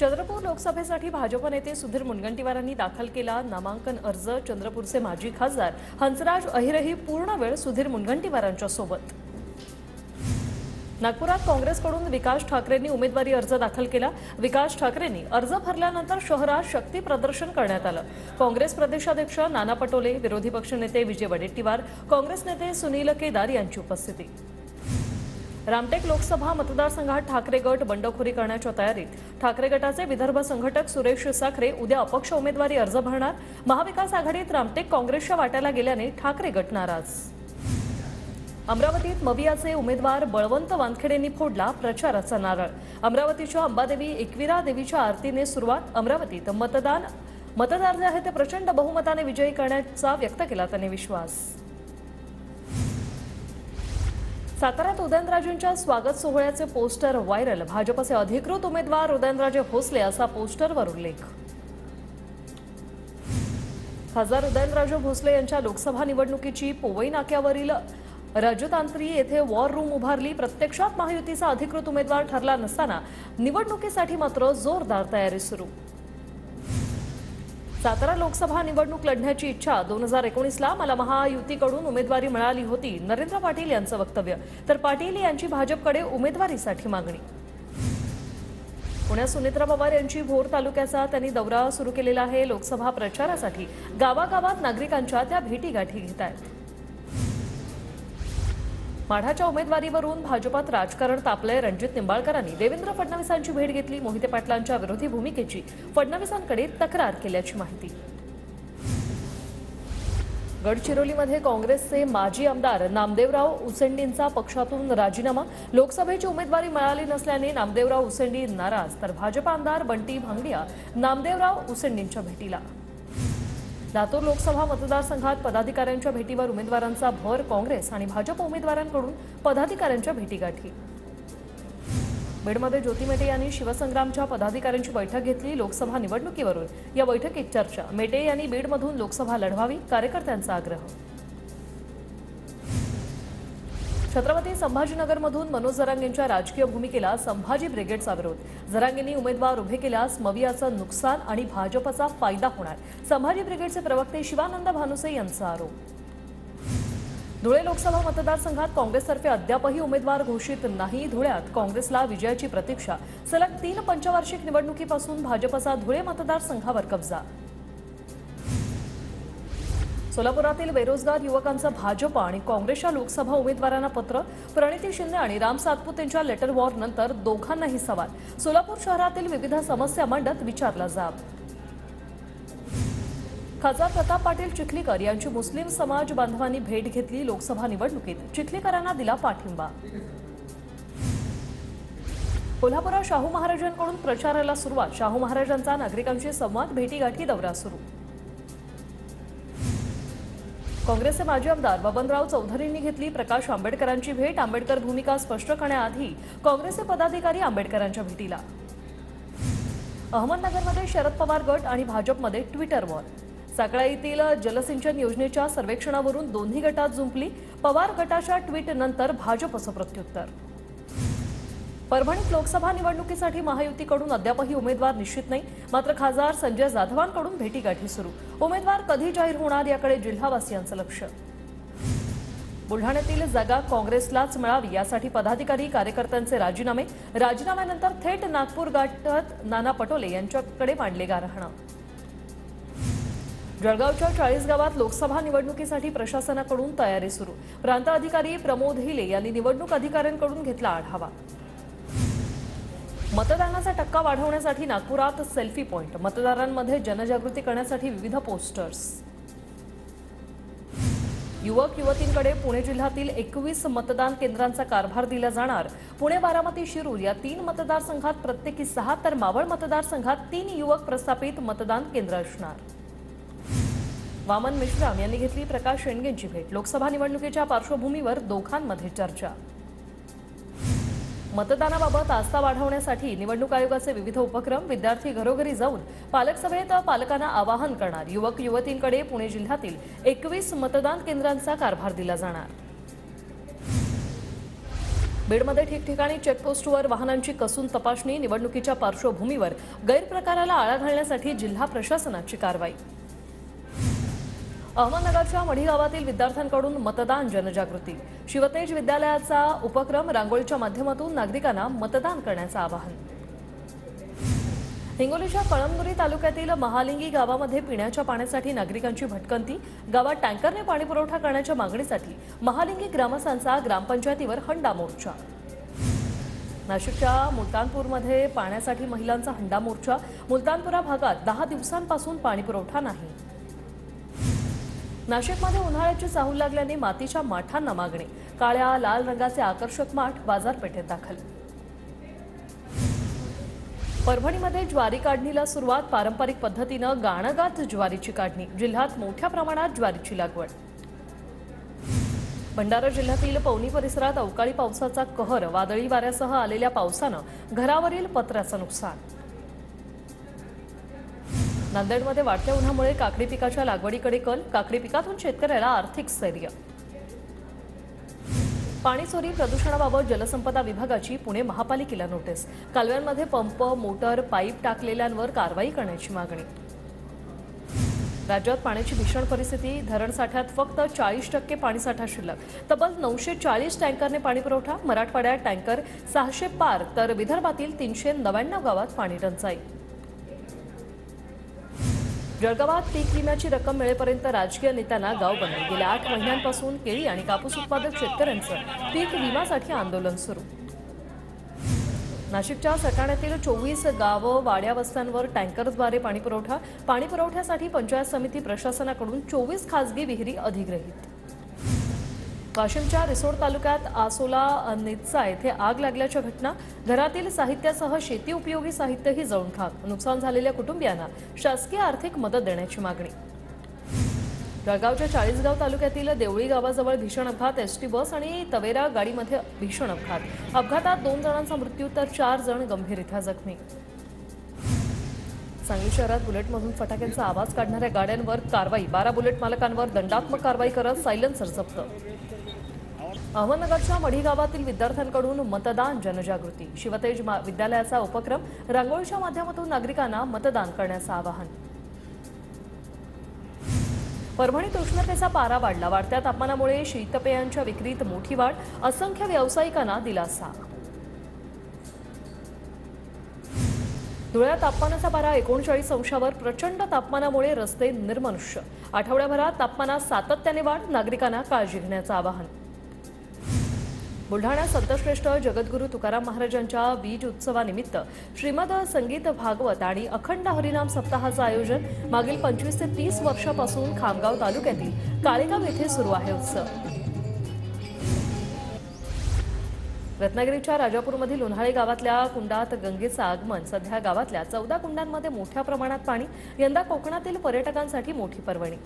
चंद्रपूर लोकसभेसाठी भाजप नेते सुधीर मुनगंटीवारांनी दाखल केला नामांकन अर्ज। चंद्रपूरचे माजी खासदार हंसराज अहिरही पूर्ण वेळ सुधीर मुनगंटीवारांच्या सोबत। नागपुरात काँग्रेसकडून विकास ठाकरेंनी उमेदवारी अर्ज दाखल केला। विकास ठाकरेंनी अर्ज भरल्यानंतर शहरात शक्ती प्रदर्शन करण्यात आलं। काँग्रेस प्रदेशाध्यक्ष नाना पटोले, विरोधी पक्षनेते विजय वडेट्टीवार, काँग्रेस नेते सुनील केदार यांची उपस्थिती। रामटेक लोकसभा मतदारसंघात ठाकरे गट बंडखोरी करण्याच्या तयारीत। ठाकरे गटाचे विदर्भ संघटक सुरेश साखरे उद्या अपक्ष उमेदवारी अर्ज भरणार। महाविकास आघाडीत रामटेक काँग्रेसच्या वाट्याला गेल्याने ठाकरे गट नाराज। अमरावतीत मवियाचे उमेदवार बळवंत वानखेडेंनी फोडला प्रचाराचा नारळ। अमरावतीच्या अंबादेवी एकविरा देवीच्या आरतीने सुरुवात। अमरावतीत मतदार जे आहेत ते प्रचंड बहुमताने विजयी करण्याचा व्यक्त केला त्याने विश्वास। साताऱ्यात उदयनराजेंच्या स्वागत सोहळ्याचे पोस्टर व्हायरल। भाजपचे अधिकृत उमेदवार उदयनराजे भोसले असा पोस्टरवर उल्लेख। खासदार उदयनराजे भोसले यांच्या लोकसभा निवडणुकीची पोवई नाक्यावरील राजतांत्री येथे वॉर रूम उभारली। प्रत्यक्षात महायुतीचा अधिकृत उमेदवार ठरला नसताना निवडणुकीसाठी मात्र जोरदार तयारी सुरू। सातारा लोकसभा निवडणूक लढण्याची इच्छा 2019ला मला महायुतीकडून उमेदवारी मिळाली होती, नरेंद्र पाटील यांचं वक्तव्य। तर पाटील यांची भाजपकडे उमेदवारीसाठी मागणी। पुण्यात सुनेत्रा पवार यांची भोर तालुक्याचा त्यांनी दौरा सुरू केलेला आहे। लोकसभा प्रचारासाठी गावागावात नागरिकांच्या त्या भेटीगाठी घेत आहेत। माढाच्या उमेदवारीवरून भाजपात राजकारण तापलंय। रणजित निंबाळकरांनी देवेंद्र फडणवीसांची भेट घेतली। मोहिते पाटलांच्या विरोधी भूमिकेची फडणवीसांकडे तक्रार केल्याची माहिती। गडचिरोलीमध्ये काँग्रेसचे माजी आमदार नामदेवराव उसेंडींचा पक्षातून राजीनामा। लोकसभेची उमेदवारी मिळाली नसल्याने नामदेवराव उसेंडी नाराज। तर भाजप आमदार बंटी भांगडिया नामदेवराव उसेंडींच्या भेटीला। लातूर लोकसभा मतदारसंघात पदाधिकाऱ्यांच्या भेटीवर उमेदवारांचा भर। काँग्रेस आणि भाजप उमेदवारांकडून पदाधिकाऱ्यांच्या भेटीगाठी। बीडमध्ये ज्योती मेटे यांनी शिवसंग्रामच्या पदाधिकाऱ्यांची बैठक घेतली। लोकसभा निवडणुकीवरून या बैठकीत चर्चा। मेटे यांनी बीडमधून लोकसभा लढवावी, कार्यकर्त्यांचा आग्रह। छत्रपती संभाजीनगरमधून मनोज जरांगेंच्या राजकीय भूमिकेला संभाजी ब्रिगेडचा विरोध। जरांगेंनी उमेदवार उभे केल्यास मवियाचं नुकसान आणि भाजपचा फायदा होणार। संभाजी ब्रिगेडचे प्रवक्ते शिवानंद भानुसे यांचा आरोप। धुळे लोकसभा मतदारसंघात काँग्रेसतर्फे अद्यापही उमेदवार घोषित नाही। धुळ्यात काँग्रेसला विजयाची प्रतीक्षा। सलग 3 पंचवार्षिक निवडणुकीपासून भाजपचा धुळे मतदारसंघावर कब्जा। सोलापुरातील बेरोजगार युवकांचं भाजप आणि काँग्रेसच्या लोकसभा उमेदवारांना पत्र। प्रणिती शिंदे आणि राम सातपुतेंच्या लेटर वॉर नंतर दोघांनाही सवाल। सोलापूर शहरातील विविध समस्या मांडत विचारला जाब। खासदार प्रताप पाटील चिखलीकर यांची मुस्लिम समाज बांधवांनी भेट घेतली। लोकसभा निवडणुकीत चिखलीकरांना दिला पाठिंबा। कोल्हापुरात शाहू महाराजांकडून प्रचाराला सुरुवात। शाहू महाराजांचा नागरिकांशी संवाद, भेटीगाठी, दौरा सुरू। काँग्रेसचे माजी आमदार बबनराव चौधरींनी घेतली प्रकाश आंबेडकरांची भेट। आंबेडकर भूमिका स्पष्ट करण्याआधी काँग्रेसचे पदाधिकारी आंबेडकरांच्या भेटीला। अहमदनगरमध्ये शरद पवार गट आणि भाजपमध्ये ट्विटर वॉर। साकळाईतील जलसिंचन योजनेच्या सर्वेक्षणावरून दोन्ही गटात जुंपली। पवार गटाच्या ट्विट नंतर भाजपचं प्रत्युत्तर। परभणीत लोकसभा निवडणुकीसाठी महायुतीकडून अद्यापही उमेदवार निश्चित नाही। मात्र खासदार संजय जाधवांकडून भेटीगाठी सुरू। उमेदवार कधी जाहीर होणार याकडे जिल्हावासियांचं लक्ष। बुलढाण्यातील जागा काँग्रेसलाच मिळावी यासाठी पदाधिकारी कार्यकर्त्यांचे राजीनामे। राजीनाम्यानंतर थेट नागपूर गाठत नाना पटोले यांच्याकडे मांडले गारहाण। जळगावच्या 40 गावात लोकसभा निवडणुकीसाठी प्रशासनाकडून तयारी सुरू। प्रांत अधिकारी प्रमोद हिले यांनी निवडणूक अधिकाऱ्यांकडून घेतला आढावा। मतदानाचा टक्का वाढवण्यासाठी नागपुरात सेल्फी पॉइंट। मतदारांमध्ये जनजागृती करण्यासाठी विविध पोस्टर्स। युवक युवतींकडे पुणे जिल्ह्यातील 21 मतदान केंद्रांचा कारभार दिला जाणार। पुणे, बारामती, शिरूर या 3 मतदारसंघात प्रत्येकी 6 तर मावळ मतदारसंघात 3 युवक प्रस्थापित मतदान केंद्र असणार। वामन मिश्राम यांनी घेतली प्रकाश शेंडगेंची भेट। लोकसभा निवडणुकीच्या पार्श्वभूमीवर दोघांमध्ये चर्चा। मतदानाबाबत आस्था वाढवण्यासाठी निवडणूक आयोगाचे विविध उपक्रम। विद्यार्थी घरोघरी जाऊन पालक सभेत पालकांना आवाहन करणार। युवक युवतींकडे पुणे जिल्ह्यातील 21 मतदान केंद्रांचा कारभार दिला जाणार। बीडमध्ये ठिकठिकाणी चेकपोस्टवर वाहनांची कसून तपासणी, निवडणुकीच्या पार्श्वभूमीवर गैरप्रकाराला आळा घालण्यासाठी जिल्हा प्रशासनाची कारवाई। अहमदनगरच्या मढी गावातील विद्यार्थ्यांकडून मतदान जनजागृती। शिवतेज विद्यालयाचा उपक्रम रांगोळीच्या माध्यमातून नागरिकांना मतदान करण्याचं आवाहन। हिंगोलीच्या कळमनुरी तालुक्यातील महालिंगी गावामध्ये पिण्याच्या पाण्यासाठी नागरिकांची भटकंती। गावात टँकरने पाणी पुरवठा करण्याच्या मागणीसाठी महालिंगी ग्रामस्थांचा ग्रामपंचायतीवर हंडा मोर्चा। नाशिकच्या मुलतानपूरमध्ये पाण्यासाठी महिलांचा हंडा मोर्चा। मुलतानपुरा भागात 10 दिवसांपासून पाणी पुरवठा नाही। नाशिकमध्ये उन्हाळ्याची चाहूल लागल्याने मातीच्या माठांना मागणी। काळ्या लाल रंगाचे आकर्षक माठ बाजारपेठेत दाखल। परभणीमध्ये ज्वारी काढणीला सुरुवात। पारंपरिक पद्धतीनं गाणगात ज्वारीची काढणी। जिल्ह्यात मोठ्या प्रमाणात ज्वारीची लागवड। भंडारा जिल्ह्यातील पवनी परिसरात अवकाळी पावसाचा कहर। वादळी वाऱ्यासह आलेल्या पावसानं घरावरील पत्र्याचं नुकसान। नांदेडमध्ये वाढत्या उन्हामुळे काकडी पिकाच्या लागवडीकडे कल। काकडी पिकातून शेतकऱ्याला आर्थिक स्थैर्य। पाणी चोरी प्रदूषणाबाबत जलसंपदा विभागाची पुणे महापालिकेला नोटीस। कालव्यांमध्ये पंप, मोटर, पाईप टाकलेल्यांवर कारवाई करण्याची मागणी। राज्यात पाण्याची भीषण परिस्थिती। धरण साठ्यात फक्त 40% पाणीसाठा शिल्लक। तब्बल 940 टँकरने पाणी पुरवठा। मराठवाड्यात टँकर 600 पार तर विदर्भातील 399 गावात पाणी टंचाई। जळगावात पीक विम्याची रक्कम मिळेपर्यंत राजकीय नेत्यांना गाव बंद। गेल्या 8 महिन्यांपासून केळी आणि कापूस उत्पादक शेतकऱ्यांचं पीक विम्यासाठी आंदोलन सुरू। नाशिकच्या सटाण्यातील 24 गावं, वाड्या, वस्त्यांवर टँकरद्वारे पाणी पुरवठा। पाणी पुरवठ्यासाठी पंचायत समिती प्रशासनाकडून 24 खासगी विहिरी अधिग्रहित। वाशिमच्या रिसोड तालुक्यात आसोला नित्सा येथे आग लागल्याच्या घटना। घरातील साहित्यासह शेती उपयोगी साहित्यही जळून खाक। नुकसान झालेल्या कुटुंबियांना शासकीय आर्थिक मदत देण्याची मागणी। जळगावच्या चाळीसगाव तालुक्यातील देवळी गावाजवळ भीषण अपघात। एसटी बस आणि तवेरा गाडीमध्ये भीषण अपघात। अपघातात 2 जणांचा मृत्यू तर 4 जण गंभीररीत्या जखमी। सांगली शहरात बुलेटमधून फटाक्यांचा आवाज काढणाऱ्या गाड्यांवर कारवाई। 12 बुलेट मालकांवर दंडात्मक कारवाई करत सायलेन्सर जप्त। अहमदनगरच्या मढी गावातील विद्यार्थ्यांकडून मतदान जनजागृती। शिवतेज विद्यालयाचा उपक्रम रांगोळीच्या माध्यमातून नागरिकांना मतदान करण्याचं आवाहन। परभणीत उष्णतेचा पारा वाढला। वाढत्या तापमानामुळे शीतपेयांच्या विक्रीत मोठी वाढ। असंख्य व्यावसायिकांना दिलासा। धुळ्यात तापमानाचा पारा 39 अंशावर। प्रचंड तापमानामुळे रस्ते निर्मनुष्य। आठवड्याभरात तापमानात सातत्याने वाढ। नागरिकांना काळजी घेण्याचं आवाहन। बुलढाण्यात संतश्रेष्ठ जगद्गुरू तुकाराम महाराजांच्या बीज उत्सवानिमित्त श्रीमद संगीत भागवत आणि अखंड हरिनाम सप्ताहाचं आयोजन। मागील 25 ते 30 वर्षापासून खामगाव तालुक्यातील काळेगाव येथे सुरू आहे उत्सव। रत्नागिरीच्या राजापूरमधील उन्हाळे गावातल्या कुंडात गंगेचं आगमन। सध्या गावातल्या 14 कुंडांमध्ये मोठ्या प्रमाणात पाणी। यंदा कोकणातील पर्यटकांसाठी मोठी पर्वणी।